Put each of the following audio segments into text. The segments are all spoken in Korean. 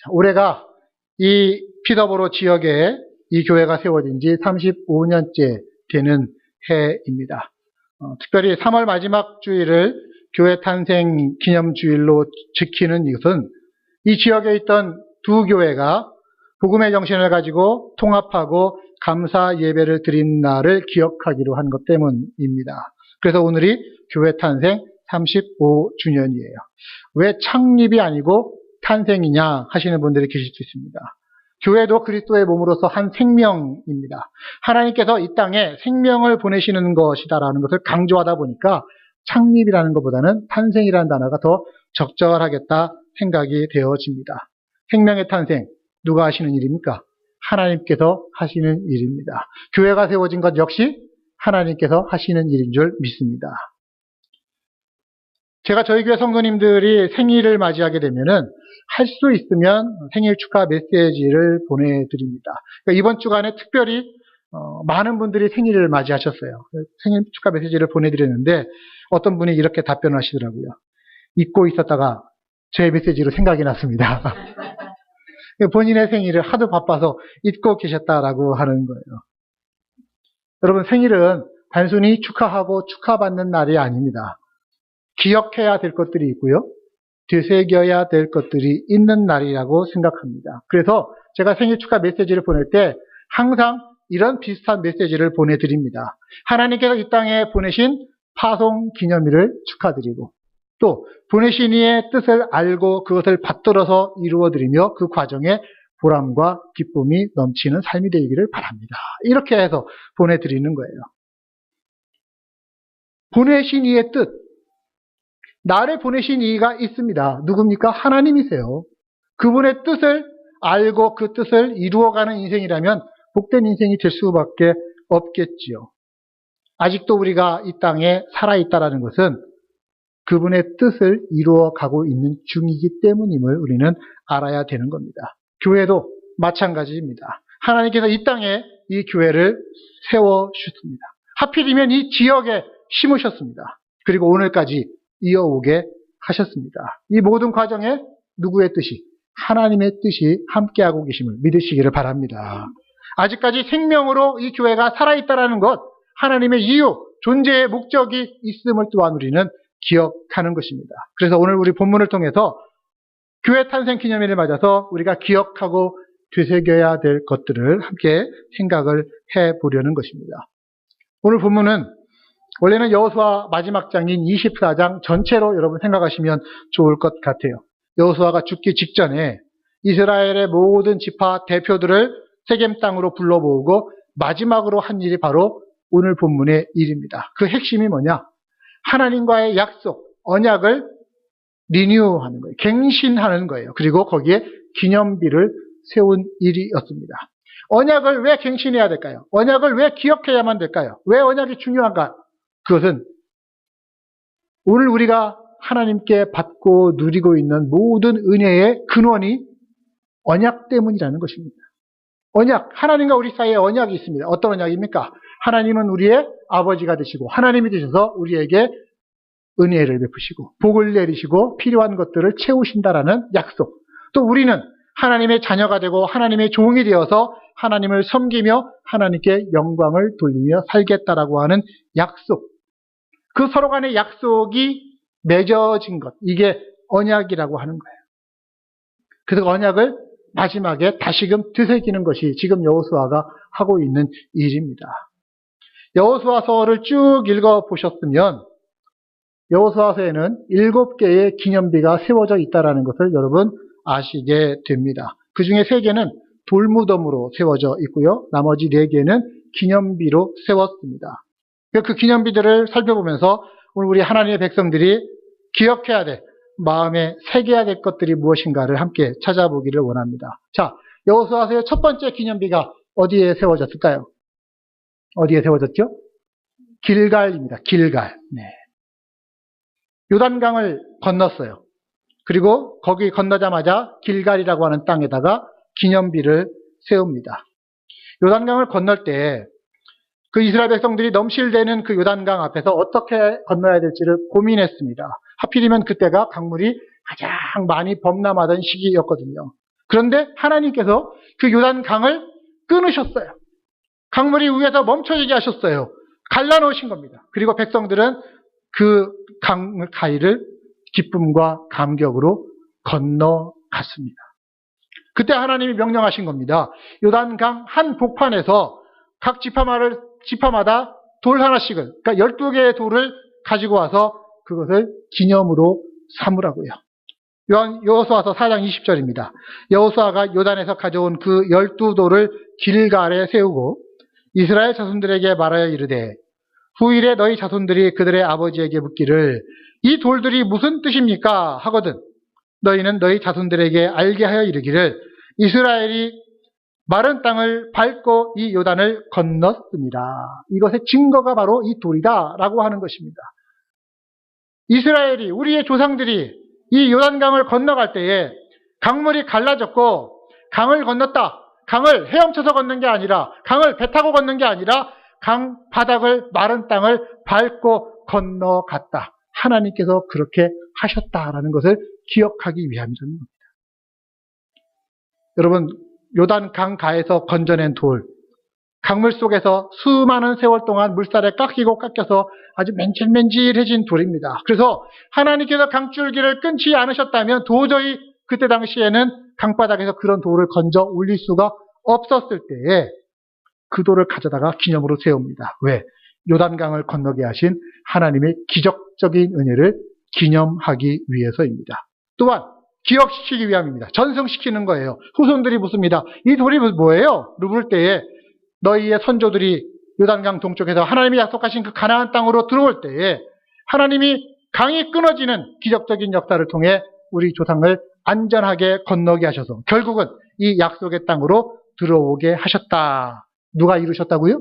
올해가 이 피더보로 지역에 이 교회가 세워진 지 35년째 되는 해입니다. 특별히 3월 마지막 주일을 교회 탄생 기념주일로 지키는 이것은 이 지역에 있던 두 교회가 복음의 정신을 가지고 통합하고 감사 예배를 드린 날을 기억하기로 한 것 때문입니다. 그래서 오늘이 교회 탄생 35주년이에요. 왜 창립이 아니고 탄생이냐 하시는 분들이 계실 수 있습니다. 교회도 그리스도의 몸으로서 한 생명입니다. 하나님께서 이 땅에 생명을 보내시는 것이다라는 것을 강조하다 보니까 창립이라는 것보다는 탄생이라는 단어가 더 적절하겠다 생각이 되어집니다. 생명의 탄생, 누가 하시는 일입니까? 하나님께서 하시는 일입니다. 교회가 세워진 것 역시 하나님께서 하시는 일인 줄 믿습니다. 제가 저희 교회 성도님들이 생일을 맞이하게 되면은 할 수 있으면 생일 축하 메시지를 보내드립니다. 그러니까 이번 주간에 특별히 많은 분들이 생일을 맞이하셨어요. 생일 축하 메시지를 보내드렸는데 어떤 분이 이렇게 답변을 하시더라고요. 잊고 있었다가 제 메시지로 생각이 났습니다. 본인의 생일을 하도 바빠서 잊고 계셨다라고 하는 거예요. 여러분, 생일은 단순히 축하하고 축하받는 날이 아닙니다. 기억해야 될 것들이 있고요. 되새겨야 될 것들이 있는 날이라고 생각합니다. 그래서 제가 생일 축하 메시지를 보낼 때 항상 이런 비슷한 메시지를 보내드립니다. 하나님께서 이 땅에 보내신 파송 기념일을 축하드리고 또 보내신 이의 뜻을 알고 그것을 받들어서 이루어드리며 그 과정에 보람과 기쁨이 넘치는 삶이 되기를 바랍니다. 이렇게 해서 보내드리는 거예요. 보내신 이의 뜻, 나를 보내신 이가 있습니다. 누굽니까? 하나님이세요. 그분의 뜻을 알고 그 뜻을 이루어가는 인생이라면 복된 인생이 될 수밖에 없겠지요. 아직도 우리가 이 땅에 살아있다는 것은 그분의 뜻을 이루어가고 있는 중이기 때문임을 우리는 알아야 되는 겁니다. 교회도 마찬가지입니다. 하나님께서 이 땅에 이 교회를 세워주셨습니다. 하필이면 이 지역에 심으셨습니다. 그리고 오늘까지 이어오게 하셨습니다. 이 모든 과정에 누구의 뜻이? 하나님의 뜻이 함께하고 계심을 믿으시기를 바랍니다. 아직까지 생명으로 이 교회가 살아있다는 것, 하나님의 이유, 존재의 목적이 있음을 또한 우리는 기억하는 것입니다. 그래서 오늘 우리 본문을 통해서 교회 탄생 기념일을 맞아서 우리가 기억하고 되새겨야 될 것들을 함께 생각을 해보려는 것입니다. 오늘 본문은 원래는 여호수아 마지막 장인 24장 전체로 여러분 생각하시면 좋을 것 같아요. 여호수아가 죽기 직전에 이스라엘의 모든 지파 대표들을 세겜 땅으로 불러 모으고 마지막으로 한 일이 바로 오늘 본문의 일입니다. 그 핵심이 뭐냐? 하나님과의 약속, 언약을 리뉴하는 거예요. 갱신하는 거예요. 그리고 거기에 기념비를 세운 일이었습니다. 언약을 왜 갱신해야 될까요? 언약을 왜 기억해야만 될까요? 왜 언약이 중요한가? 그것은 오늘 우리가 하나님께 받고 누리고 있는 모든 은혜의 근원이 언약 때문이라는 것입니다. 언약, 하나님과 우리 사이에 언약이 있습니다. 어떤 언약입니까? 하나님은 우리의 아버지가 되시고 하나님이 되셔서 우리에게 은혜를 베푸시고 복을 내리시고 필요한 것들을 채우신다라는 약속. 또 우리는 하나님의 자녀가 되고 하나님의 종이 되어서 하나님을 섬기며 하나님께 영광을 돌리며 살겠다라고 하는 약속. 그 서로 간의 약속이 맺어진 것. 이게 언약이라고 하는 거예요. 그래서 언약을 마지막에 다시금 되새기는 것이 지금 여호수아가 하고 있는 일입니다. 여호수아서를 쭉 읽어보셨으면 여호수아서에는 7개의 기념비가 세워져 있다는 것을 여러분 아시게 됩니다. 그 중에 3개는 돌무덤으로 세워져 있고요. 나머지 4개는 기념비로 세웠습니다. 그 기념비들을 살펴보면서 오늘 우리 하나님의 백성들이 기억해야 될, 마음에 새겨야 될 것들이 무엇인가를 함께 찾아보기를 원합니다. 자, 여호수아서의 첫 번째 기념비가 어디에 세워졌을까요? 어디에 세워졌죠? 길갈입니다. 길갈. 네. 요단강을 건넜어요. 그리고 거기 건너자마자 길갈이라고 하는 땅에다가 기념비를 세웁니다. 요단강을 건널 때 그 이스라엘 백성들이 넘실대는 그 요단강 앞에서 어떻게 건너야 될지를 고민했습니다. 하필이면 그때가 강물이 가장 많이 범람하던 시기였거든요. 그런데 하나님께서 그 요단강을 끊으셨어요. 강물이 위에서 멈춰지게 하셨어요. 갈라놓으신 겁니다. 그리고 백성들은 그 강 가이를 기쁨과 감격으로 건너갔습니다. 그때 하나님이 명령하신 겁니다. 요단강 한 복판에서 각 지파마다 돌 하나씩을, 그러니까 12개의 돌을 가지고 와서 그것을 기념으로 삼으라고요. 여호수아서 4장 20절입니다. 여호수아가 요단에서 가져온 그 12돌을 길갈에 세우고 이스라엘 자손들에게 말하여 이르되 후일에 너희 자손들이 그들의 아버지에게 묻기를 이 돌들이 무슨 뜻입니까? 하거든 너희는 너희 자손들에게 알게 하여 이르기를 이스라엘이 마른 땅을 밟고 이 요단을 건넜습니다. 이것의 증거가 바로 이 돌이다 라고 하는 것입니다. 이스라엘이, 우리의 조상들이 이 요단강을 건너갈 때에 강물이 갈라졌고 강을 건넜다. 강을 헤엄쳐서 걷는 게 아니라, 강을 배 타고 걷는 게 아니라 강 바닥을, 마른 땅을 밟고 건너갔다. 하나님께서 그렇게 하셨다라는 것을 기억하기 위함이라는 겁니다. 여러분, 요단강 가에서 건져낸 돌, 강물 속에서 수많은 세월 동안 물살에 깎이고 깎여서 아주 맨질맨질해진 돌입니다. 그래서 하나님께서 강줄기를 끊지 않으셨다면 도저히 그때 당시에는 강바닥에서 그런 돌을 건져 올릴 수가 없었을 때에 그 돌을 가져다가 기념으로 세웁니다. 왜? 요단강을 건너게 하신 하나님의 기적적인 은혜를 기념하기 위해서입니다. 또한 기억시키기 위함입니다. 전승시키는 거예요. 후손들이 묻습니다. 이 돌이 뭐예요? 물을 때에 너희의 선조들이 요단강 동쪽에서 하나님이 약속하신 그 가나안 땅으로 들어올 때에 하나님이 강이 끊어지는 기적적인 역사를 통해 우리 조상을 안전하게 건너게 하셔서 결국은 이 약속의 땅으로 들어오게 하셨다. 누가 이루셨다고요?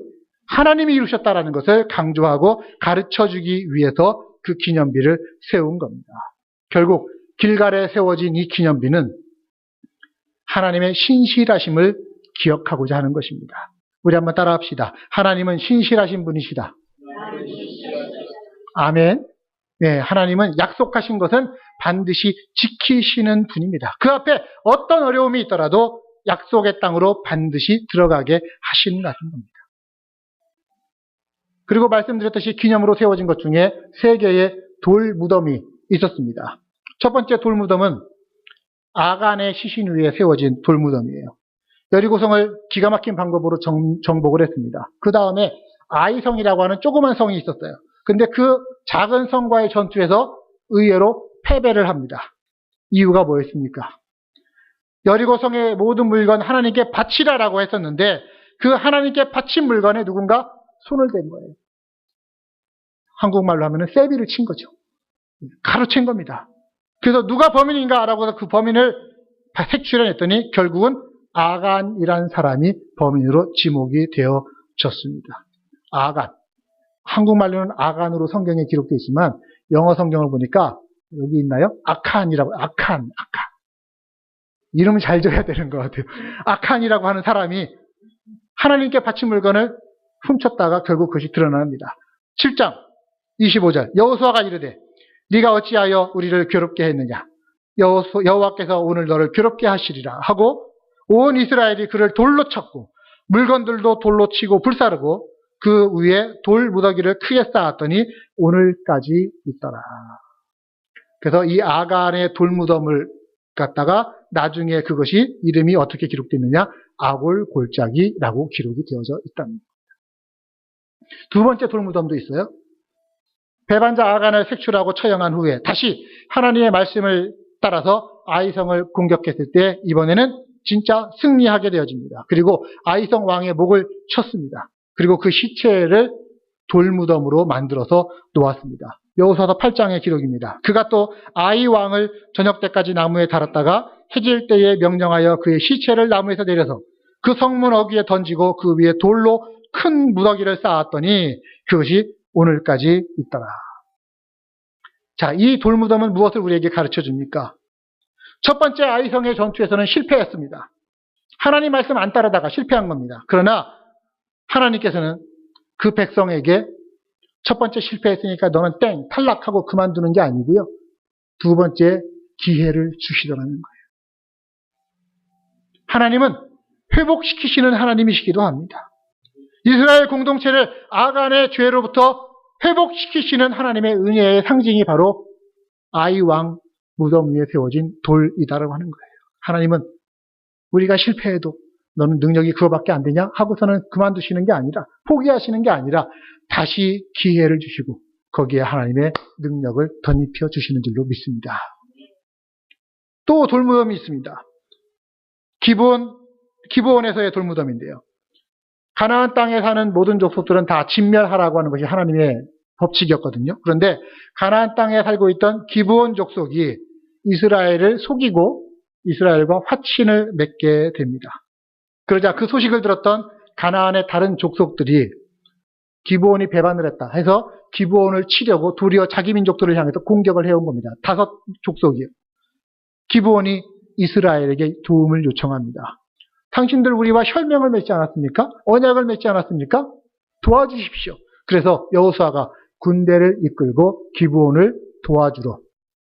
하나님이 이루셨다라는 것을 강조하고 가르쳐주기 위해서 그 기념비를 세운 겁니다. 결국 길갈에 세워진 이 기념비는 하나님의 신실하심을 기억하고자 하는 것입니다. 우리 한번 따라합시다. 하나님은 신실하신 분이시다. 아멘. 네, 하나님은 약속하신 것은 반드시 지키시는 분입니다. 그 앞에 어떤 어려움이 있더라도 약속의 땅으로 반드시 들어가게 하신다는 겁니다. 그리고 말씀드렸듯이 기념으로 세워진 것 중에 3개의 돌 무덤이 있었습니다. 첫 번째 돌 무덤은 아간의 시신 위에 세워진 돌 무덤이에요. 여리고성을 기가 막힌 방법으로 정복을 했습니다. 그 다음에 아이성이라고 하는 조그만 성이 있었어요. 근데 그 작은 성과의 전투에서 의외로 패배를 합니다. 이유가 뭐였습니까? 여리고성의 모든 물건 하나님께 바치라라고 했었는데 그 하나님께 바친 물건에 누군가 손을 댄 거예요. 한국말로 하면 세비를 친 거죠. 가로챈 겁니다. 그래서 누가 범인인가라고 해서 그 범인을 색출해냈더니 결국은 아간이라는 사람이 범인으로 지목이 되어졌습니다. 아간. 한국말로는 아간으로 성경에 기록되어 있지만 영어 성경을 보니까 여기 있나요? 아칸이라고. 아칸. 이름을 잘 줘야 되는 것 같아요. 아칸이라고 하는 사람이 하나님께 바친 물건을 훔쳤다가 결국 그것이 드러납니다. 7장 25절 여호수아가 이르되 네가 어찌하여 우리를 괴롭게 했느냐 여호와께서 오늘 너를 괴롭게 하시리라 하고 온 이스라엘이 그를 돌로 쳤고 물건들도 돌로 치고 불사르고 그 위에 돌 무더기를 크게 쌓았더니 오늘까지 있더라. 그래서 이 아간의 돌 무덤을 갖다가 나중에 그것이 이름이 어떻게 기록되어 있느냐 아골 골짜기라고 기록이 되어져 있답니다. 두 번째 돌 무덤도 있어요. 배반자 아간을 색출하고 처형한 후에 다시 하나님의 말씀을 따라서 아이성을 공격했을 때 이번에는 진짜 승리하게 되어집니다. 그리고 아이성 왕의 목을 쳤습니다. 그리고 그 시체를 돌무덤으로 만들어서 놓았습니다. 여호수아서 8장의 기록입니다. 그가 또 아이 왕을 저녁 때까지 나무에 달았다가 해질 때에 명령하여 그의 시체를 나무에서 내려서 그 성문 어귀에 던지고 그 위에 돌로 큰 무더기를 쌓았더니 그것이 오늘까지 있더라. 자, 이 돌무덤은 무엇을 우리에게 가르쳐 줍니까? 첫 번째 아이성의 전투에서는 실패했습니다. 하나님 말씀 안 따르다가 실패한 겁니다. 그러나 하나님께서는 그 백성에게 첫 번째 실패했으니까 너는 땡, 탈락하고 그만두는 게 아니고요. 두 번째 기회를 주시더라는 거예요. 하나님은 회복시키시는 하나님이시기도 합니다. 이스라엘 공동체를 아간의 죄로부터 회복시키시는 하나님의 은혜의 상징이 바로 아이왕 무덤 위에 세워진 돌이다라고 하는 거예요. 하나님은 우리가 실패해도 너는 능력이 그거밖에 안 되냐? 하고서는 그만두시는 게 아니라, 포기하시는 게 아니라 다시 기회를 주시고 거기에 하나님의 능력을 덧입혀 주시는 줄로 믿습니다. 또 돌무덤이 있습니다. 기브온에서의 돌무덤인데요. 가나안 땅에 사는 모든 족속들은 다 진멸하라고 하는 것이 하나님의 법칙이었거든요. 그런데 가나안 땅에 살고 있던 기브온 족속이 이스라엘을 속이고 이스라엘과 화친을 맺게 됩니다. 그러자 그 소식을 들었던 가나안의 다른 족속들이 기브온이 배반을 했다 해서 기브온을 치려고 도리어 자기 민족들을 향해서 공격을 해온 겁니다. 5 족속이요. 기브온이 이스라엘에게 도움을 요청합니다. 당신들 우리와 혈맹을 맺지 않았습니까? 언약을 맺지 않았습니까? 도와주십시오. 그래서 여호수아가 군대를 이끌고 기브온을 도와주러,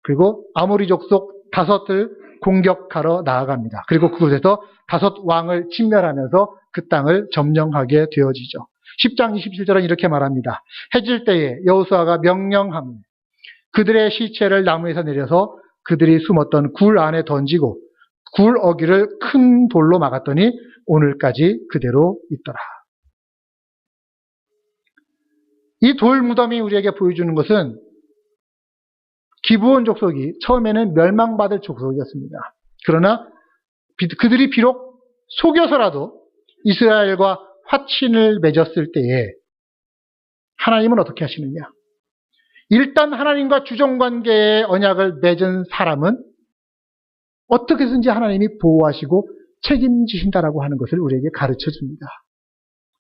그리고 아모리 족속 5을 공격하러 나아갑니다. 그리고 그곳에서 5 왕을 진멸하면서 그 땅을 점령하게 되어지죠. 10장 27절은 이렇게 말합니다. 해질 때에 여호수아가 명령하며 그들의 시체를 나무에서 내려서 그들이 숨었던 굴 안에 던지고 굴 어귀를 큰 돌로 막았더니 오늘까지 그대로 있더라. 이 돌 무덤이 우리에게 보여주는 것은 기브온 족속이 처음에는 멸망받을 족속이었습니다. 그러나 그들이 비록 속여서라도 이스라엘과 화친을 맺었을 때에 하나님은 어떻게 하시느냐? 일단 하나님과 주종관계의 언약을 맺은 사람은 어떻게든지 하나님이 보호하시고 책임지신다라고 하는 것을 우리에게 가르쳐 줍니다.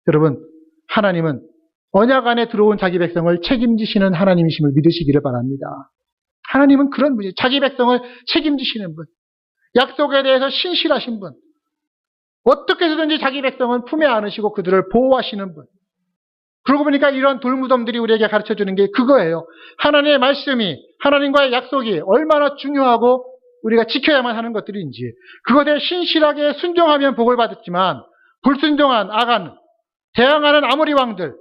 여러분, 하나님은 언약 안에 들어온 자기 백성을 책임지시는 하나님이심을 믿으시기를 바랍니다. 하나님은 그런 분이에요. 자기 백성을 책임지시는 분. 약속에 대해서 신실하신 분. 어떻게 해서든지 자기 백성은 품에 안으시고 그들을 보호하시는 분. 그러고 보니까 이런 돌무덤들이 우리에게 가르쳐주는 게 그거예요. 하나님의 말씀이, 하나님과의 약속이 얼마나 중요하고 우리가 지켜야만 하는 것들인지, 그것에 신실하게 순종하면 복을 받았지만 불순종한 아간, 대항하는 아모리 왕들,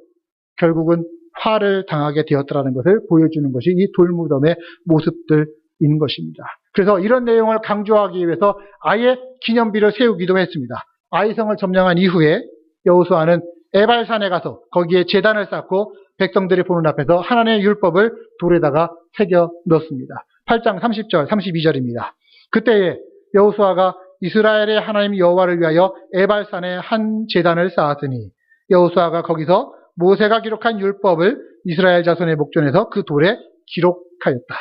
결국은 화를 당하게 되었더라는 것을 보여주는 것이 이 돌무덤의 모습들인 것입니다. 그래서 이런 내용을 강조하기 위해서 아예 기념비를 세우기도 했습니다. 아이성을 점령한 이후에 여호수아는 에발산에 가서 거기에 제단을 쌓고 백성들이 보는 앞에서 하나님의 율법을 돌에다가 새겨 넣습니다. 8장 30절, 32절입니다. 그때에 여호수아가 이스라엘의 하나님 여호와를 위하여 에발산에 한 제단을 쌓았으니 여호수아가 거기서 모세가 기록한 율법을 이스라엘 자손의 목전에서 그 돌에 기록하였다.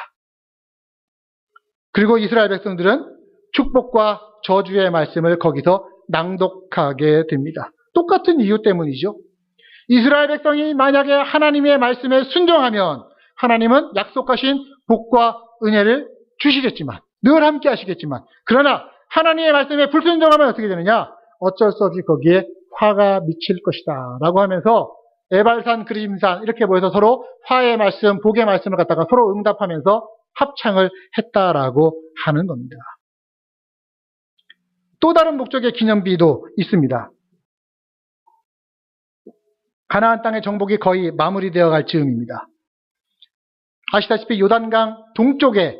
그리고 이스라엘 백성들은 축복과 저주의 말씀을 거기서 낭독하게 됩니다. 똑같은 이유 때문이죠. 이스라엘 백성이 만약에 하나님의 말씀에 순종하면 하나님은 약속하신 복과 은혜를 주시겠지만, 늘 함께 하시겠지만, 그러나 하나님의 말씀에 불순종하면 어떻게 되느냐? 어쩔 수 없이 거기에 화가 미칠 것이다 라고 하면서 에발산, 그림산 이렇게 모여서 서로 화의 말씀, 복의 말씀을 갖다가 서로 응답하면서 합창을 했다라고 하는 겁니다. 또 다른 목적의 기념비도 있습니다. 가나안 땅의 정복이 거의 마무리되어 갈 즈음입니다. 아시다시피 요단강 동쪽에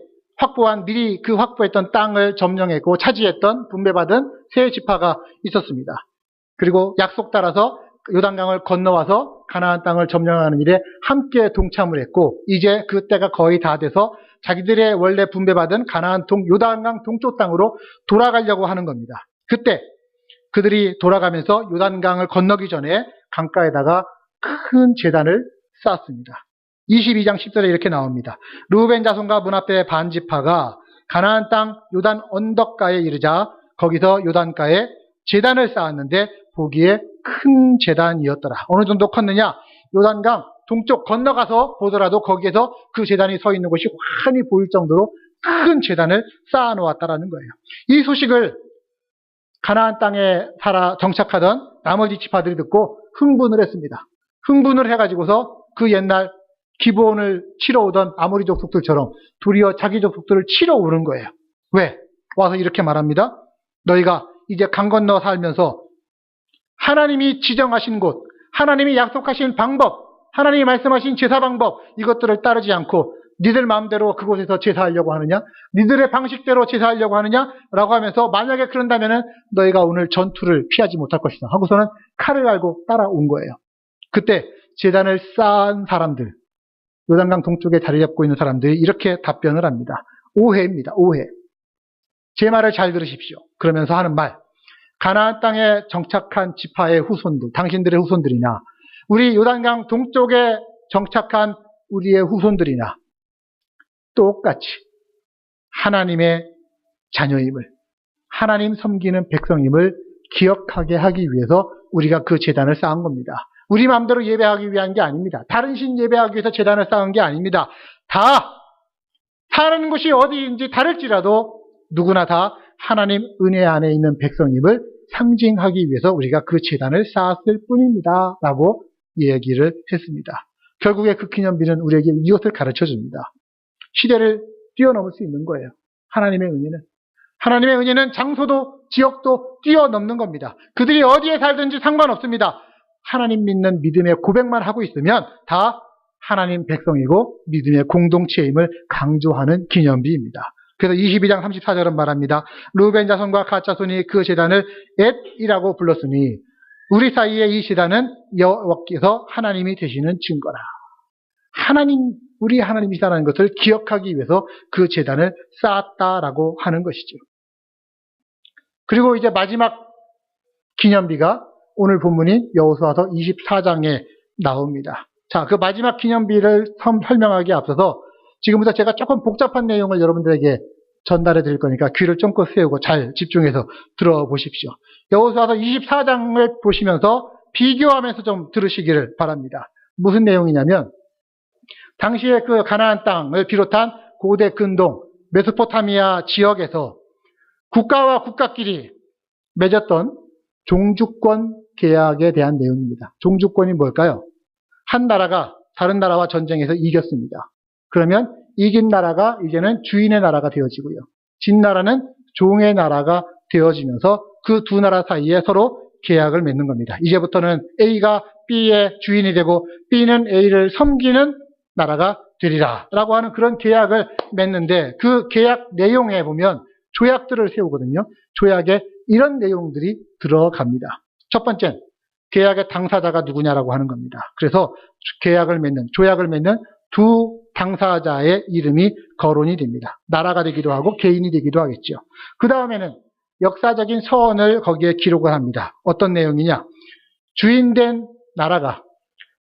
미리 확보했던 땅을 점령했고 차지했던 분배받은 세 지파가 있었습니다. 그리고 약속 따라서 요단강을 건너와서 가나안 땅을 점령하는 일에 함께 동참을 했고, 이제 그 때가 거의 다 돼서 자기들의 원래 분배받은 요단강 동쪽 땅으로 돌아가려고 하는 겁니다. 그때 그들이 돌아가면서 요단강을 건너기 전에 강가에다가 큰 제단을 쌓았습니다. 22장 10절에 이렇게 나옵니다. 르우벤 자손과 문 앞에 반 지파가 가나안 땅 요단 언덕가에 이르자 거기서 요단가에 제단을 쌓았는데 보기에 큰 제단이었더라. 어느 정도 컸느냐? 요단강 동쪽 건너가서 보더라도 거기에서 그 제단이 서 있는 곳이 환히 보일 정도로 큰 제단을 쌓아 놓았다라는 거예요. 이 소식을 가나안 땅에 정착하던 나머지 지파들이 듣고 흥분을 했습니다. 흥분을 해가지고서 그 옛날 기브온을 치러 오던 아모리 족속들처럼 도리어 자기 족속들을 치러 오는 거예요. 왜? 와서 이렇게 말합니다. 너희가 이제 강 건너 살면서 하나님이 지정하신 곳, 하나님이 약속하신 방법, 하나님이 말씀하신 제사 방법, 이것들을 따르지 않고 니들 마음대로 그곳에서 제사하려고 하느냐? 니들의 방식대로 제사하려고 하느냐? 라고 하면서 만약에 그런다면은 너희가 오늘 전투를 피하지 못할 것이다 하고서는 칼을 갈고 따라온 거예요. 그때 제단을 쌓은 사람들, 요단강 동쪽에 자리 잡고 있는 사람들이 이렇게 답변을 합니다. 오해입니다. 오해. 제 말을 잘 들으십시오. 그러면서 하는 말. 가나안 땅에 정착한 지파의 후손들, 당신들의 후손들이나 우리 요단강 동쪽에 정착한 우리의 후손들이나 똑같이 하나님의 자녀임을, 하나님 섬기는 백성임을 기억하게 하기 위해서 우리가 그 제단을 쌓은 겁니다. 우리 마음대로 예배하기 위한 게 아닙니다. 다른 신 예배하기 위해서 제단을 쌓은 게 아닙니다. 다 사는 곳이 어디인지 다를지라도 누구나 다 하나님 은혜 안에 있는 백성임을 상징하기 위해서 우리가 그 제단을 쌓았을 뿐입니다. 라고 얘기를 했습니다. 결국에 그 기념비는 우리에게 이것을 가르쳐 줍니다. 시대를 뛰어넘을 수 있는 거예요. 하나님의 은혜는. 하나님의 은혜는 장소도 지역도 뛰어넘는 겁니다. 그들이 어디에 살든지 상관없습니다. 하나님 믿는 믿음의 고백만 하고 있으면 다 하나님 백성이고 믿음의 공동체임을 강조하는 기념비입니다. 그래서 22장 34절은 말합니다. 루벤 자손과 갓 자손이 그 제단을 엣이라고 불렀으니 우리 사이에 이 제단은 여호와께서 하나님이 되시는 증거라. 우리 하나님이시라는 것을 기억하기 위해서 그 제단을 쌓았다라고 하는 것이죠. 그리고 이제 마지막 기념비가 오늘 본문인 여호수아서 24장에 나옵니다. 자, 그 마지막 기념비를 설명하기에 앞서서 지금부터 제가 조금 복잡한 내용을 여러분들에게 전달해 드릴 거니까 귀를 쫑긋 세우고 잘 집중해서 들어보십시오. 여호수아서 24장을 보시면서 비교하면서 좀 들으시기를 바랍니다. 무슨 내용이냐면 당시에 그 가나안 땅을 비롯한 고대 근동 메소포타미아 지역에서 국가와 국가끼리 맺었던 종주권 계약에 대한 내용입니다. 종주권이 뭘까요? 한 나라가 다른 나라와 전쟁에서 이겼습니다. 그러면 이긴 나라가 이제는 주인의 나라가 되어지고요. 진 나라는 종의 나라가 되어지면서 그 두 나라 사이에 서로 계약을 맺는 겁니다. 이제부터는 A가 B의 주인이 되고 B는 A를 섬기는 나라가 되리라 라고 하는 그런 계약을 맺는데 그 계약 내용에 보면 조약들을 세우거든요. 조약에 이런 내용들이 들어갑니다. 첫 번째는 계약의 당사자가 누구냐라고 하는 겁니다. 그래서 조약을 맺는 두 당사자의 이름이 거론이 됩니다. 나라가 되기도 하고 개인이 되기도 하겠죠. 그 다음에는 역사적인 서원을 거기에 기록을 합니다. 어떤 내용이냐? 주인된 나라가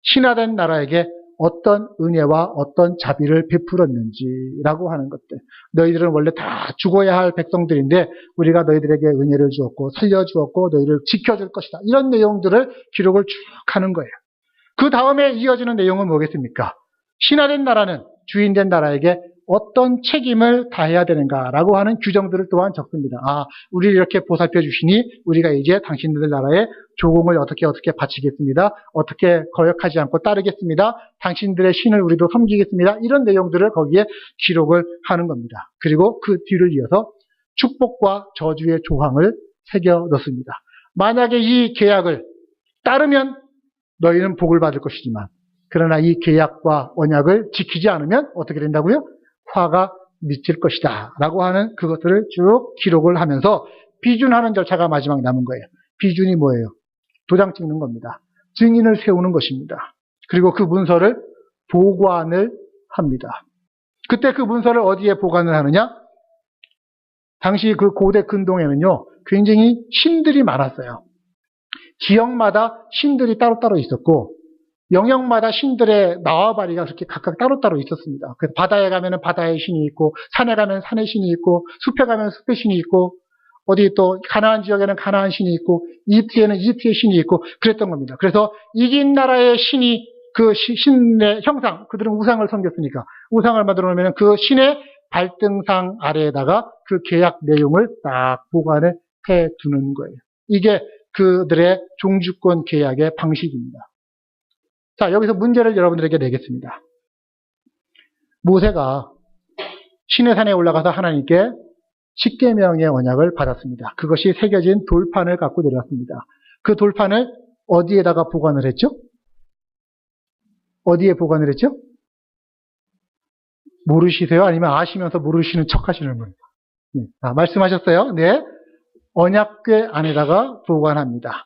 신하된 나라에게 어떤 은혜와 어떤 자비를 베풀었는지라고 하는 것들. 너희들은 원래 다 죽어야 할 백성들인데 우리가 너희들에게 은혜를 주었고 살려주었고 너희를 지켜줄 것이다. 이런 내용들을 기록을 쭉 하는 거예요. 그 다음에 이어지는 내용은 뭐겠습니까? 신하된 나라는 주인된 나라에게 어떤 책임을 다해야 되는가라고 하는 규정들을 또한 적습니다. 우리를 이렇게 보살펴 주시니 우리가 이제 당신들 나라에 조공을 어떻게 바치겠습니다. 어떻게 거역하지 않고 따르겠습니다. 당신들의 신을 우리도 섬기겠습니다. 이런 내용들을 거기에 기록을 하는 겁니다. 그리고 그 뒤를 이어서 축복과 저주의 조항을 새겨 넣습니다. 만약에 이 계약을 따르면 너희는 복을 받을 것이지만 그러나 이 계약과 언약을 지키지 않으면 어떻게 된다고요? 화가 미칠 것이다 라고 하는 그것들을 쭉 기록을 하면서 비준하는 절차가 마지막 남은 거예요. 비준이 뭐예요? 도장 찍는 겁니다. 증인을 세우는 것입니다. 그리고 그 문서를 보관을 합니다. 그때 그 문서를 어디에 보관을 하느냐? 당시 그 고대 근동에는요 굉장히 신들이 많았어요. 지역마다 신들이 따로따로 있었고 영역마다 신들의 나와바리가 그렇게 각각 따로따로 있었습니다. 그래서 바다에 가면 바다의 신이 있고 산에 가면 산의 신이 있고 숲에 가면 숲의 신이 있고 어디 또 가나안 지역에는 가나안 신이 있고 이집트에는 이집트의 신이 있고 그랬던 겁니다. 그래서 이긴 나라의 신이 그 신의 형상, 그들은 우상을 섬겼으니까 우상을 만들어 놓으면 그 신의 발등상 아래에다가 그 계약 내용을 딱 보관을 해 두는 거예요. 이게 그들의 종주권 계약의 방식입니다. 자, 여기서 문제를 여러분들에게 내겠습니다. 모세가 시내산에 올라가서 하나님께 십계명의 언약을 받았습니다. 그것이 새겨진 돌판을 갖고 내려왔습니다. 그 돌판을 어디에다가 보관을 했죠? 어디에 보관을 했죠? 모르시세요? 아니면 아시면서 모르시는 척 하시는 분? 네. 말씀하셨어요? 네. 언약궤 안에다가 보관합니다.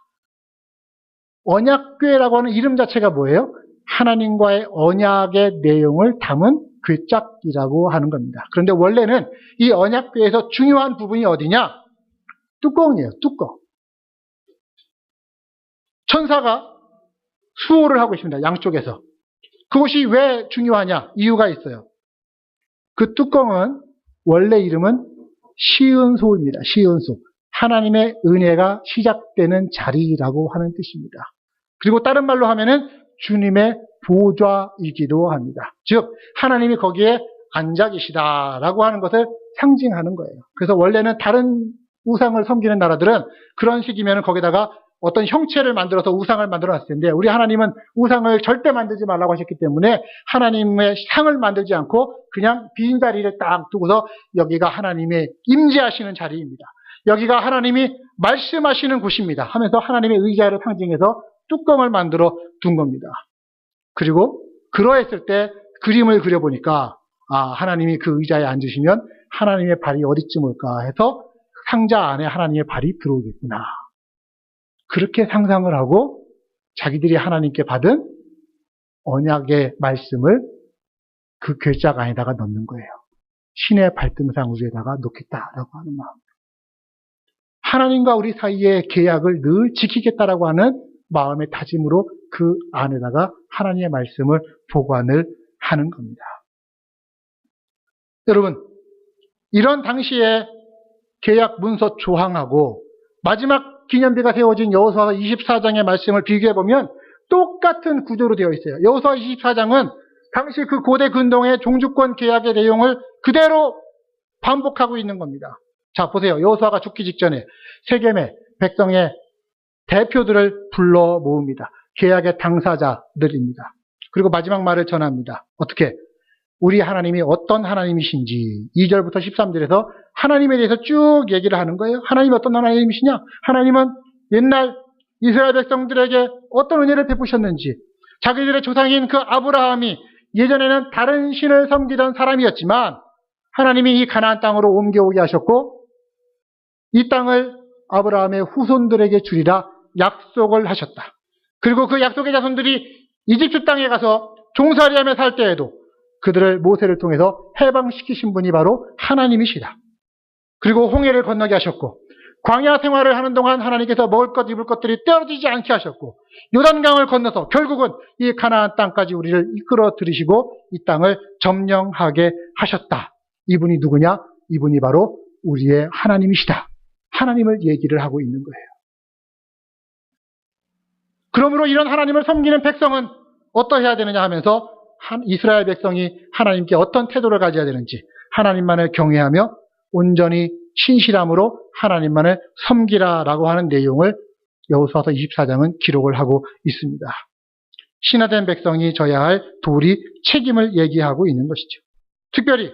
언약궤라고 하는 이름 자체가 뭐예요? 하나님과의 언약의 내용을 담은 궤짝이라고 하는 겁니다. 그런데 원래는 이 언약궤에서 중요한 부분이 어디냐? 뚜껑이에요. 뚜껑. 천사가 수호를 하고 있습니다. 양쪽에서. 그것이 왜 중요하냐? 이유가 있어요. 그 뚜껑은 원래 이름은 시은소입니다. 시은소. 하나님의 은혜가 시작되는 자리라고 하는 뜻입니다. 그리고 다른 말로 하면은 주님의 보좌이기도 합니다. 즉 하나님이 거기에 앉아 계시다라고 하는 것을 상징하는 거예요. 그래서 원래는 다른 우상을 섬기는 나라들은 그런 식이면 거기다가 어떤 형체를 만들어서 우상을 만들어 놨을 텐데 우리 하나님은 우상을 절대 만들지 말라고 하셨기 때문에 하나님의 상을 만들지 않고 그냥 빈 자리를 딱 두고서 여기가 하나님의 임재하시는 자리입니다. 여기가 하나님이 말씀하시는 곳입니다 하면서 하나님의 의자를 상징해서 뚜껑을 만들어 둔 겁니다. 그리고 그러했을 때 그림을 그려보니까 하나님이 그 의자에 앉으시면 하나님의 발이 어디쯤 올까 해서 상자 안에 하나님의 발이 들어오겠구나. 그렇게 상상을 하고 자기들이 하나님께 받은 언약의 말씀을 그 궤짝 안에다가 넣는 거예요. 신의 발등상 위에다가 놓겠다라고 하는 마음. 하나님과 우리 사이의 계약을 늘 지키겠다라고 하는 마음의 다짐으로 그 안에다가 하나님의 말씀을 보관을 하는 겁니다. 여러분, 이런 당시에 계약 문서 조항하고 마지막 기념비가 세워진 여호수아 24장의 말씀을 비교해보면 똑같은 구조로 되어 있어요. 여호수아 24장은 당시 그 고대 근동의 종주권 계약의 내용을 그대로 반복하고 있는 겁니다. 자, 보세요. 여호수아가 죽기 직전에 세겜의 백성의 대표들을 불러 모읍니다. 계약의 당사자들입니다. 그리고 마지막 말을 전합니다. 어떻게? 우리 하나님이 어떤 하나님이신지 2절부터 13절에서 하나님에 대해서 쭉 얘기를 하는 거예요. 하나님이 어떤 하나님이시냐? 하나님은 옛날 이스라엘 백성들에게 어떤 은혜를 베푸셨는지, 자기들의 조상인 그 아브라함이 예전에는 다른 신을 섬기던 사람이었지만 하나님이 이 가나안 땅으로 옮겨오게 하셨고 이 땅을 아브라함의 후손들에게 주리라 약속을 하셨다. 그리고 그 약속의 자손들이 이집트 땅에 가서 종살이하며 살 때에도 그들을 모세를 통해서 해방시키신 분이 바로 하나님이시다. 그리고 홍해를 건너게 하셨고 광야 생활을 하는 동안 하나님께서 먹을 것 입을 것들이 떨어지지 않게 하셨고 요단강을 건너서 결국은 이 가나안 땅까지 우리를 이끌어 들이시고 이 땅을 점령하게 하셨다. 이분이 누구냐? 이분이 바로 우리의 하나님이시다. 하나님을 얘기를 하고 있는 거예요. 그러므로 이런 하나님을 섬기는 백성은 어떠해야 되느냐 하면서 이스라엘 백성이 하나님께 어떤 태도를 가져야 되는지 하나님만을 경외하며 온전히 신실함으로 하나님만을 섬기라라고 하는 내용을 여호수아서 24장은 기록을 하고 있습니다. 신화된 백성이 져야 할 도리, 책임을 얘기하고 있는 것이죠. 특별히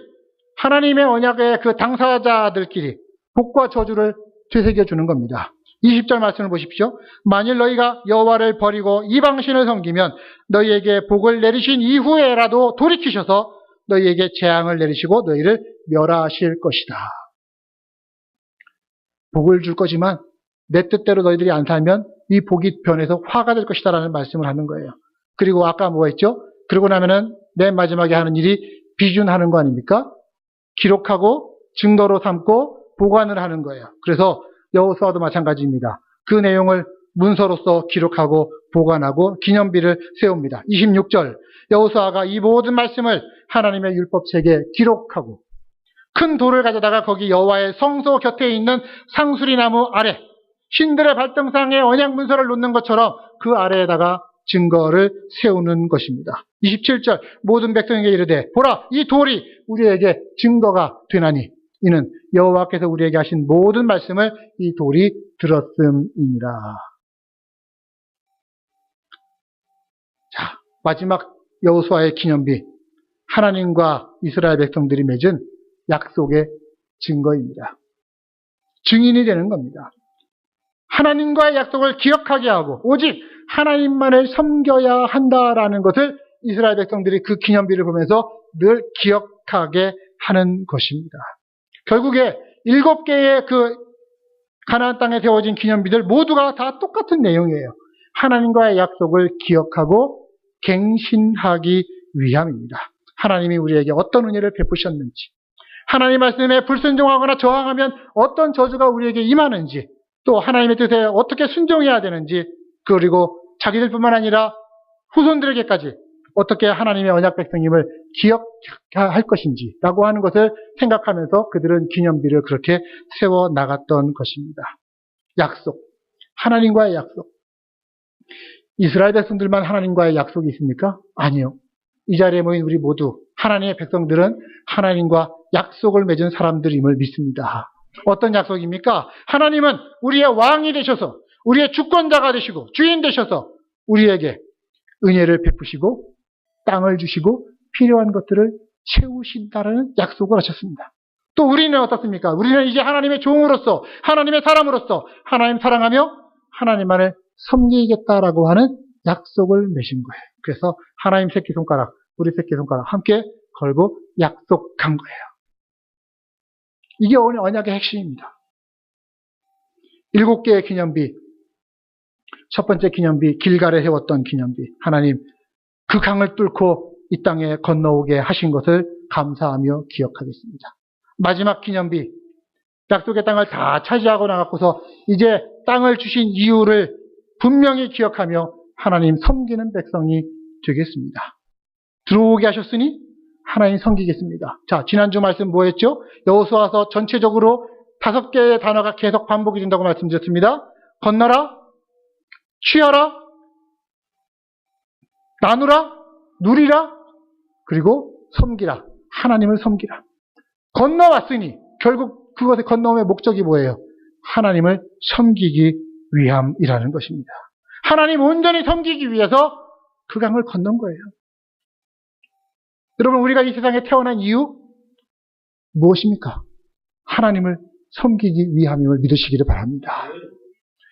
하나님의 언약의 그 당사자들끼리 복과 저주를 되새겨주는 겁니다. 20절 말씀을 보십시오. 만일 너희가 여호와를 버리고 이방신을 섬기면 너희에게 복을 내리신 이후에라도 돌이키셔서 너희에게 재앙을 내리시고 너희를 멸하실 것이다. 복을 줄 거지만 내 뜻대로 너희들이 안 살면 이 복이 변해서 화가 될 것이다 라는 말씀을 하는 거예요. 그리고 아까 뭐가 있죠? 그러고 나면은 맨 마지막에 하는 일이 비준하는 거 아닙니까? 기록하고 증거로 삼고 보관을 하는 거예요. 그래서 여호수아도 마찬가지입니다. 그 내용을 문서로서 기록하고 보관하고 기념비를 세웁니다. 26절 여호수아가 이 모든 말씀을 하나님의 율법책에 기록하고 큰 돌을 가져다가 거기 여호와의 성소 곁에 있는 상수리나무 아래 신들의 발등상에 언약 문서를 놓는 것처럼 그 아래에다가 증거를 세우는 것입니다. 27절 모든 백성에게 이르되 보라 이 돌이 우리에게 증거가 되나니 이는 여호와께서 우리에게 하신 모든 말씀을 이 돌이 들었음이니라. 자, 마지막 여호수아의 기념비 하나님과 이스라엘 백성들이 맺은 약속의 증거입니다. 증인이 되는 겁니다. 하나님과의 약속을 기억하게 하고 오직 하나님만을 섬겨야 한다라는 것을 이스라엘 백성들이 그 기념비를 보면서 늘 기억하게 하는 것입니다. 결국에 7개의 그 가나안 땅에 세워진 기념비들 모두가 다 똑같은 내용이에요. 하나님과의 약속을 기억하고 갱신하기 위함입니다. 하나님이 우리에게 어떤 은혜를 베푸셨는지, 하나님 말씀에 불순종하거나 저항하면 어떤 저주가 우리에게 임하는지, 또 하나님의 뜻에 어떻게 순종해야 되는지, 그리고 자기들뿐만 아니라 후손들에게까지 어떻게 하나님의 언약 백성임을 기억할 것인지 라고 하는 것을 생각하면서 그들은 기념비를 그렇게 세워 나갔던 것입니다. 약속, 하나님과의 약속. 이스라엘 백성들만 하나님과의 약속이 있습니까? 아니요. 이 자리에 모인 우리 모두 하나님의 백성들은 하나님과 약속을 맺은 사람들임을 믿습니다. 어떤 약속입니까? 하나님은 우리의 왕이 되셔서 우리의 주권자가 되시고 주인 되셔서 우리에게 은혜를 베푸시고 땅을 주시고 필요한 것들을 채우신다는 약속을 하셨습니다. 또 우리는 어떻습니까? 우리는 이제 하나님의 종으로서 하나님의 사람으로서 하나님 사랑하며 하나님만을 섬기겠다라고 하는 약속을 맺은 거예요. 그래서 하나님 새끼손가락, 우리 새끼손가락 함께 걸고 약속한 거예요. 이게 오늘 언약의 핵심입니다. 7개의 기념비, 첫 번째 기념비, 길갈에 세웠던 기념비. 하나님 그 강을 뚫고 이 땅에 건너오게 하신 것을 감사하며 기억하겠습니다. 마지막 기념비, 약속의 땅을 다 차지하고 나가고서 이제 땅을 주신 이유를 분명히 기억하며 하나님 섬기는 백성이 되겠습니다. 들어오게 하셨으니 하나님 섬기겠습니다. 자, 지난주 말씀 뭐였죠? 여호수아서 전체적으로 5개의 단어가 계속 반복이 된다고 말씀드렸습니다. 건너라, 취하라, 나누라, 누리라, 그리고 섬기라. 하나님을 섬기라. 건너왔으니 결국 그것의 건너옴의 목적이 뭐예요? 하나님을 섬기기 위함이라는 것입니다. 하나님 온전히 섬기기 위해서 그 강을 건넌 거예요. 여러분, 우리가 이 세상에 태어난 이유 무엇입니까? 하나님을 섬기기 위함임을 믿으시기를 바랍니다.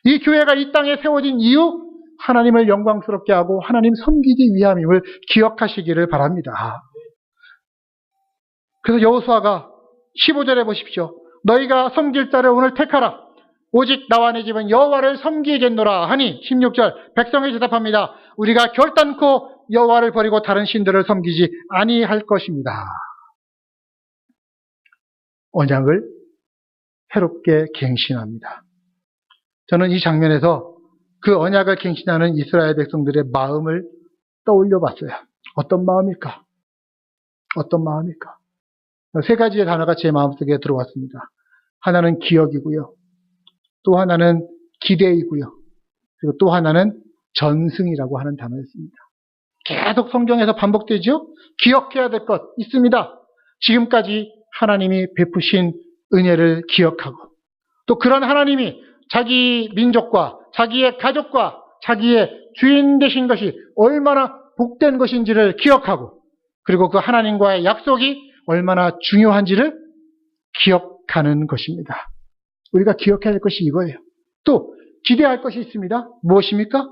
이 교회가 이 땅에 세워진 이유 하나님을 영광스럽게 하고 하나님 섬기기 위함임을 기억하시기를 바랍니다. 그래서 여호수아가 15절에 보십시오. 너희가 섬길 자를 오늘 택하라. 오직 나와 내 집은 여호와를 섬기겠노라 하니 16절 백성이 대답합니다. 우리가 결단코 여호와를 버리고 다른 신들을 섬기지 아니할 것입니다. 언약을 새롭게 갱신합니다. 저는 이 장면에서 그 언약을 갱신하는 이스라엘 백성들의 마음을 떠올려 봤어요. 어떤 마음일까? 어떤 마음일까? 3가지의 단어가 제 마음속에 들어왔습니다. 하나는 기억이고요. 또 하나는 기대이고요. 그리고 또 하나는 전승이라고 하는 단어였습니다. 계속 성경에서 반복되죠? 기억해야 될 것 있습니다. 지금까지 하나님이 베푸신 은혜를 기억하고 또 그런 하나님이 자기 민족과 자기의 가족과 자기의 주인 되신 것이 얼마나 복된 것인지를 기억하고 그리고 그 하나님과의 약속이 얼마나 중요한지를 기억하는 것입니다. 우리가 기억해야 할 것이 이거예요. 또 기대할 것이 있습니다. 무엇입니까?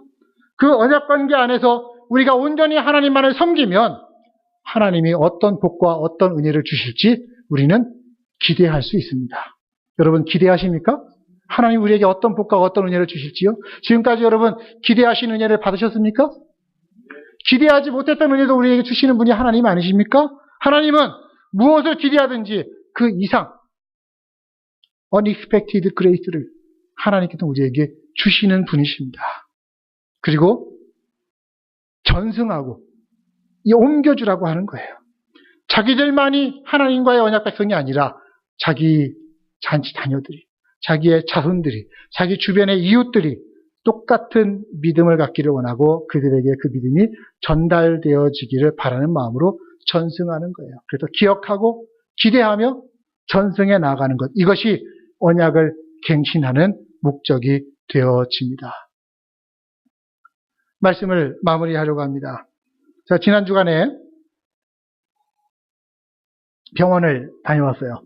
그 언약 관계 안에서 우리가 온전히 하나님만을 섬기면 하나님이 어떤 복과 어떤 은혜를 주실지 우리는 기대할 수 있습니다. 여러분 기대하십니까? 하나님 우리에게 어떤 복과 어떤 은혜를 주실지요? 지금까지 여러분 기대하신 은혜를 받으셨습니까? 기대하지 못했던 은혜도 우리에게 주시는 분이 하나님 아니십니까? 하나님은 무엇을 기대하든지 그 이상 unexpected grace를 하나님께서 우리에게 주시는 분이십니다. 그리고 전승하고 옮겨주라고 하는 거예요. 자기들만이 하나님과의 언약 백성이 아니라 자기 자녀들이, 자기의 자손들이, 자기 주변의 이웃들이 똑같은 믿음을 갖기를 원하고 그들에게 그 믿음이 전달되어지기를 바라는 마음으로 전승하는 거예요. 그래서 기억하고 기대하며 전승해 나가는 것. 이것이 언약을 갱신하는 목적이 되어집니다. 말씀을 마무리하려고 합니다. 자, 지난 주간에 병원을 다녀왔어요.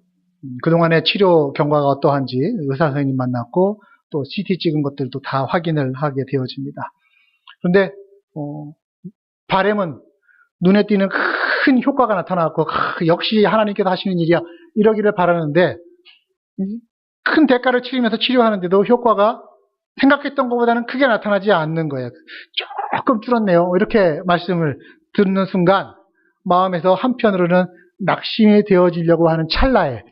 그동안의 치료 경과가 어떠한지 의사 선생님 만났고 또 CT 찍은 것들도 다 확인을 하게 되어집니다. 그런데 바람은 눈에 띄는 큰 효과가 나타났고 역시 하나님께서 하시는 일이야 이러기를 바라는데 큰 대가를 치르면서 치료하는데도 효과가 생각했던 것보다는 크게 나타나지 않는 거예요. 조금 줄었네요. 이렇게 말씀을 듣는 순간 마음에서 한편으로는 낙심이 되어지려고 하는 찰나에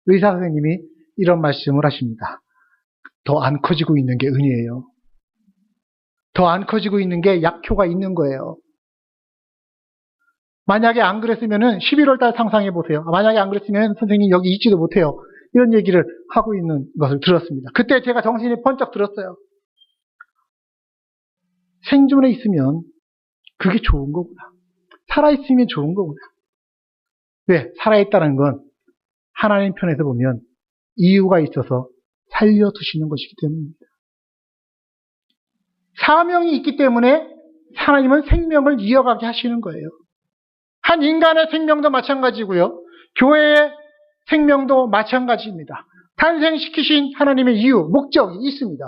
의사 선생님이 이런 말씀을 하십니다. 더 안 커지고 있는 게 은혜예요. 더 안 커지고 있는 게 약효가 있는 거예요. 만약에 안 그랬으면은 11월 달 상상해 보세요. 만약에 안 그랬으면 선생님 여기 있지도 못해요. 이런 얘기를 하고 있는 것을 들었습니다. 그때 제가 정신이 번쩍 들었어요. 생존에 있으면 그게 좋은 거구나. 살아있으면 좋은 거구나. 왜? 살아있다는 건 하나님 편에서 보면 이유가 있어서 살려두시는 것이기 때문입니다. 사명이 있기 때문에 하나님은 생명을 이어가게 하시는 거예요. 한 인간의 생명도 마찬가지고요. 교회의 생명도 마찬가지입니다. 탄생시키신 하나님의 이유, 목적이 있습니다.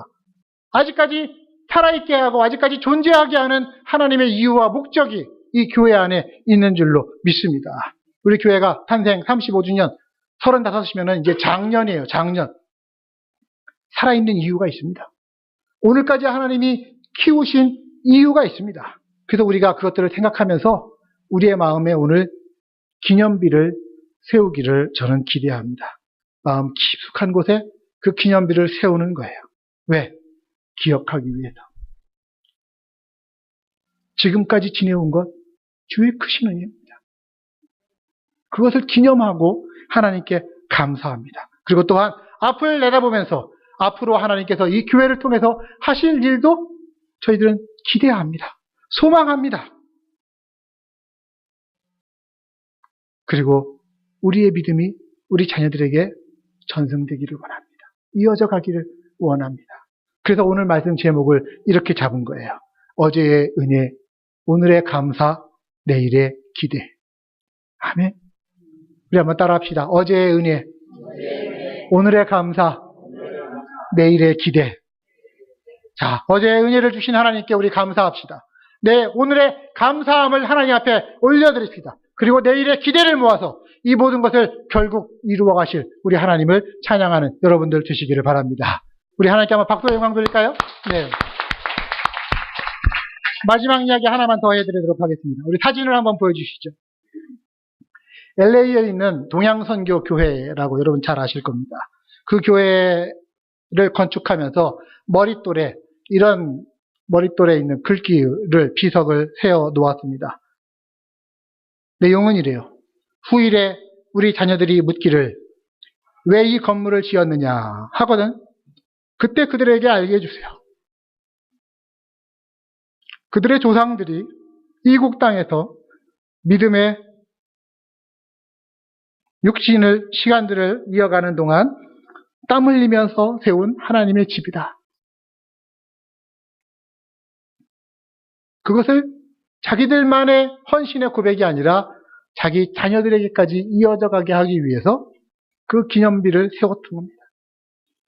아직까지 살아있게 하고 아직까지 존재하게 하는 하나님의 이유와 목적이 이 교회 안에 있는 줄로 믿습니다. 우리 교회가 탄생 35주년, 35이면 이제 장년이에요. 장년. 살아있는 이유가 있습니다. 오늘까지 하나님이 키우신 이유가 있습니다. 그래서 우리가 그것들을 생각하면서 우리의 마음에 오늘 기념비를 세우기를 저는 기대합니다. 마음 깊숙한 곳에 그 기념비를 세우는 거예요. 왜? 기억하기 위해서. 지금까지 지내온 것 주의 크신 은혜입니다. 그것을 기념하고 하나님께 감사합니다. 그리고 또한 앞을 내다보면서 앞으로 하나님께서 이 교회를 통해서 하실 일도 저희들은 기대합니다. 소망합니다. 그리고 우리의 믿음이 우리 자녀들에게 전승되기를 원합니다. 이어져 가기를 원합니다. 그래서 오늘 말씀 제목을 이렇게 잡은 거예요. 어제의 은혜, 오늘의 감사, 내일의 기대. 아멘. 우리 한번 따라 합시다. 어제의 은혜, 오늘의 감사, 내일의 기대. 자, 어제의 은혜를 주신 하나님께 우리 감사합시다. 네, 오늘의 감사함을 하나님 앞에 올려드립시다. 그리고 내일의 기대를 모아서 이 모든 것을 결국 이루어 가실 우리 하나님을 찬양하는 여러분들 되시기를 바랍니다. 우리 하나님께 한번 박수 영광 드릴까요? 네. 마지막 이야기 하나만 더 해드리도록 하겠습니다. 우리 사진을 한번 보여주시죠. LA에 있는 동양선교 교회라고 여러분 잘 아실 겁니다. 그 교회를 건축하면서 머릿돌에 이런 머릿돌에 있는 글귀를 비석을 세워 놓았습니다. 내용은 이래요. 후일에 우리 자녀들이 묻기를 왜 이 건물을 지었느냐 하거든. 그때 그들에게 알게 해주세요. 그들의 조상들이 이국 땅에서 믿음의 육신을 시간들을 이어가는 동안 땀 흘리면서 세운 하나님의 집이다. 그것을 자기들만의 헌신의 고백이 아니라 자기 자녀들에게까지 이어져 가게 하기 위해서 그 기념비를 세웠던 겁니다.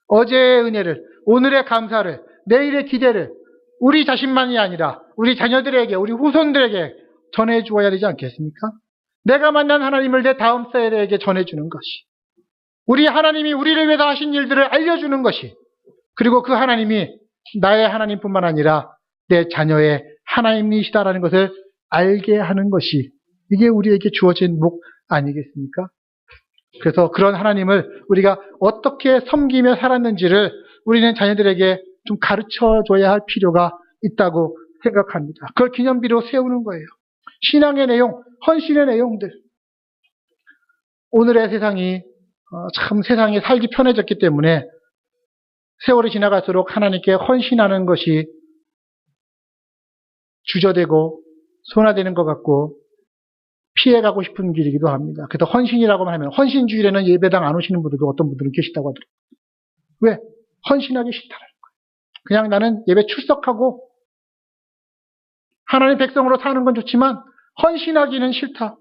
어제의 은혜를, 오늘의 감사를, 내일의 기대를 우리 자신만이 아니라 우리 자녀들에게, 우리 후손들에게 전해주어야 되지 않겠습니까? 내가 만난 하나님을 내 다음 세대에게 전해주는 것이, 우리 하나님이 우리를 위해서 하신 일들을 알려주는 것이, 그리고 그 하나님이 나의 하나님뿐만 아니라 내 자녀의 하나님이시다라는 것을 알게 하는 것이, 이게 우리에게 주어진 목 아니겠습니까? 그래서 그런 하나님을 우리가 어떻게 섬기며 살았는지를 우리는 자녀들에게 좀 가르쳐줘야 할 필요가 있다고 생각합니다. 그걸 기념비로 세우는 거예요. 신앙의 내용, 헌신의 내용들. 오늘의 세상이 참 세상이 살기 편해졌기 때문에 세월이 지나갈수록 하나님께 헌신하는 것이 주저되고 손아되는 것 같고 피해가고 싶은 길이기도 합니다. 그래서 헌신이라고 하면 헌신주일에는 예배당 안 오시는 분들도 어떤 분들은 계시다고 하더라고요. 왜? 헌신하기 싫다는 거예요. 그냥 나는 예배 출석하고 하나님 백성으로 사는 건 좋지만 헌신하기는 싫다.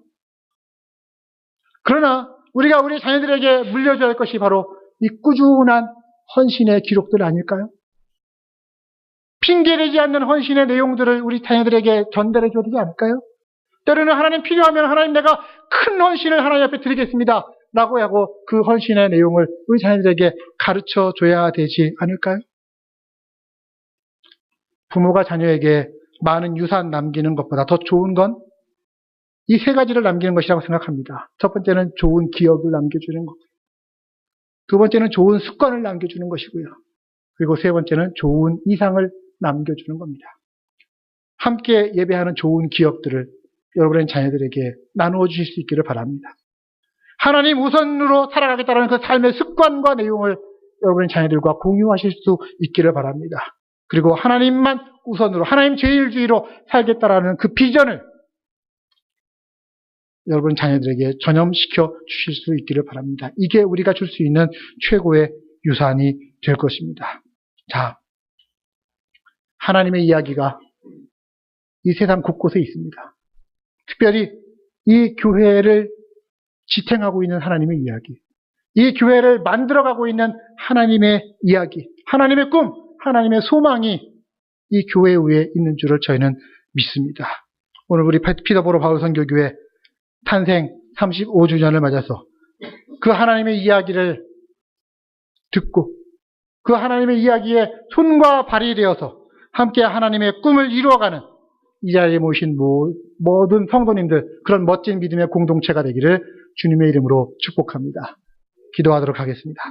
그러나 우리가 우리 자녀들에게 물려줘야 할 것이 바로 이 꾸준한 헌신의 기록들 아닐까요? 핑계대지 않는 헌신의 내용들을 우리 자녀들에게 전달해 줘야 되지 않을까요? 때로는 하나님 필요하면 하나님 내가 큰 헌신을 하나님 앞에 드리겠습니다 라고 하고 그 헌신의 내용을 우리 자녀들에게 가르쳐 줘야 되지 않을까요? 부모가 자녀에게 많은 유산 남기는 것보다 더 좋은 건 이 세 가지를 남기는 것이라고 생각합니다. 첫 번째는 좋은 기억을 남겨주는 것. 두 번째는 좋은 습관을 남겨주는 것이고요. 그리고 세 번째는 좋은 이상을 남겨주는 겁니다. 함께 예배하는 좋은 기억들을 여러분의 자녀들에게 나누어 주실 수 있기를 바랍니다. 하나님 우선으로 살아가겠다는 그 삶의 습관과 내용을 여러분의 자녀들과 공유하실 수 있기를 바랍니다. 그리고 하나님만 우선으로, 하나님 제일주의로 살겠다라는 그 비전을 여러분 자녀들에게 전염시켜 주실 수 있기를 바랍니다. 이게 우리가 줄 수 있는 최고의 유산이 될 것입니다. 자, 하나님의 이야기가 이 세상 곳곳에 있습니다. 특별히 이 교회를 지탱하고 있는 하나님의 이야기, 이 교회를 만들어가고 있는 하나님의 이야기, 하나님의 꿈, 하나님의 소망이 이 교회 위에 있는 줄을 저희는 믿습니다. 오늘 우리 피터보로 바울선교교회 탄생 35주년을 맞아서 그 하나님의 이야기를 듣고 그 하나님의 이야기에 손과 발이 되어서 함께 하나님의 꿈을 이루어가는 이 자리에 모신 모든 성도님들, 그런 멋진 믿음의 공동체가 되기를 주님의 이름으로 축복합니다. 기도하도록 하겠습니다.